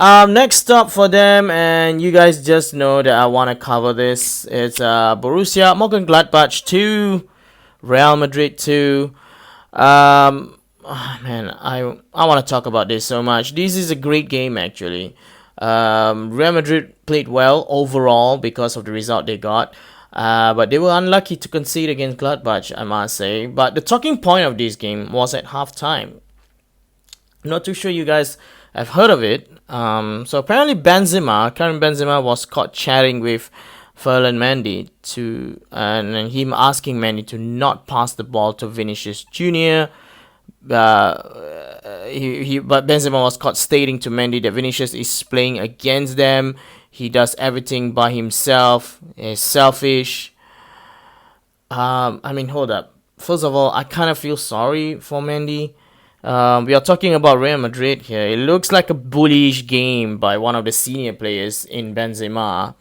Next up for them, and you guys just know that I want to cover this. It's Borussia Mönchengladbach 2, Real Madrid 2. Man, I want to talk about this so much. This is a great game actually. Real Madrid played well overall because of the result they got. But they were unlucky to concede against Gladbach, I must say. But the talking point of this game was at halftime. Not too sure you guys have heard of it. So apparently Karim Benzema was caught chatting with ferland mendy and him asking Mendy to not pass the ball to Vinicius Jr. But Benzema was caught stating to Mendy that Vinicius is playing against them. He does everything by himself. He's selfish. Hold up. First of all, I kind of feel sorry for Mendy. We are talking about Real Madrid here. It looks like a bullish game by one of the senior players in Benzema.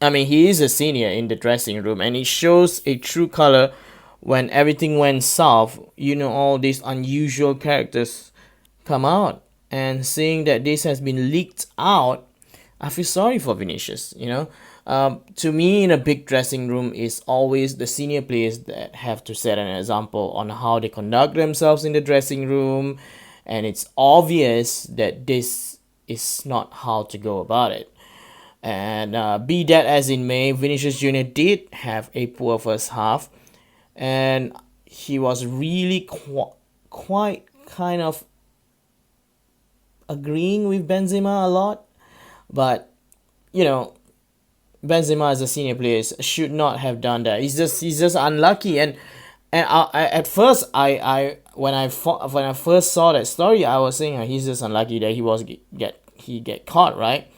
He is a senior in the dressing room, and it shows a true color when everything went south. All these unusual characters come out, and seeing that this has been leaked out, I feel sorry for Vinicius. To me, in a big dressing room, is always the senior players that have to set an example on how they conduct themselves in the dressing room, and it's obvious that this is not how to go about it. And be that as it may, Vinicius Jr. did have a poor first half, and he was really quite kind of agreeing with Benzema a lot, but Benzema as a senior player should not have done that. He's just unlucky. At first when I first saw that story, I was saying he's just unlucky that he get caught, right?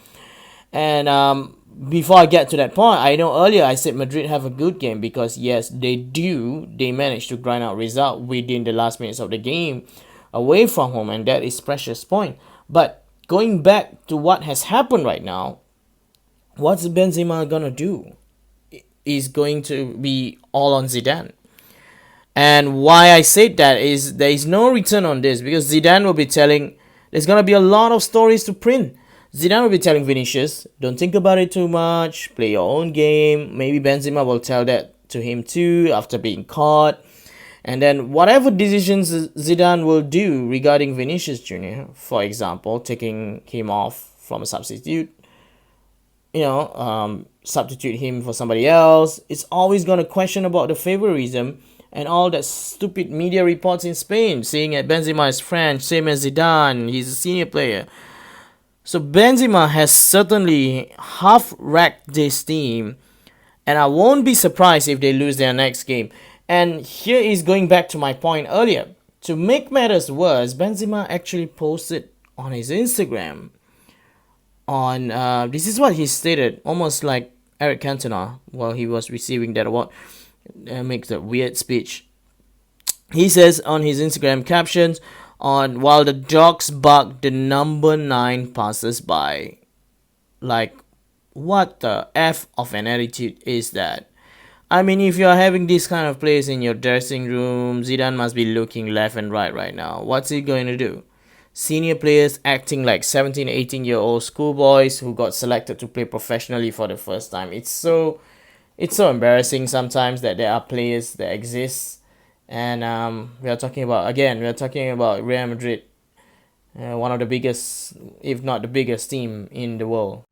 And before I get to that point, I know earlier I said Madrid have a good game because yes, they managed to grind out result within the last minutes of the game away from home, and that is precious point. But going back to what has happened right now, what's Benzema gonna do? Is going to be all on Zidane. And why I said that is there is no return on this, because Zidane will be telling, there's gonna be a lot of stories to print. Zidane will be telling Vinicius, don't think about it too much, play your own game. Maybe Benzema will tell that to him too after being caught. And then whatever decisions Zidane will do regarding Vinicius Jr., for example, taking him off from a substitute, substitute him for somebody else, it's always going to question about the favoritism and all that stupid media reports in Spain saying that Benzema is French, same as Zidane, he's a senior player. So Benzema has certainly half-wrecked this team, and I won't be surprised if they lose their next game. And here is going back to my point earlier. To make matters worse, Benzema actually posted on his Instagram this is what he stated, almost like Eric Cantona while he was receiving that award, makes a weird speech. He says on his Instagram captions, while the dogs bark, the number 9 passes by. Like, what the F of an attitude is that? If you're having these kind of players in your dressing room, Zidane must be looking left and right now. What's he going to do? Senior players acting like 17, 18-year-old schoolboys who got selected to play professionally for the first time. It's so embarrassing sometimes that there are players that exist. And we are talking about Real Madrid, one of the biggest, if not the biggest team in the world.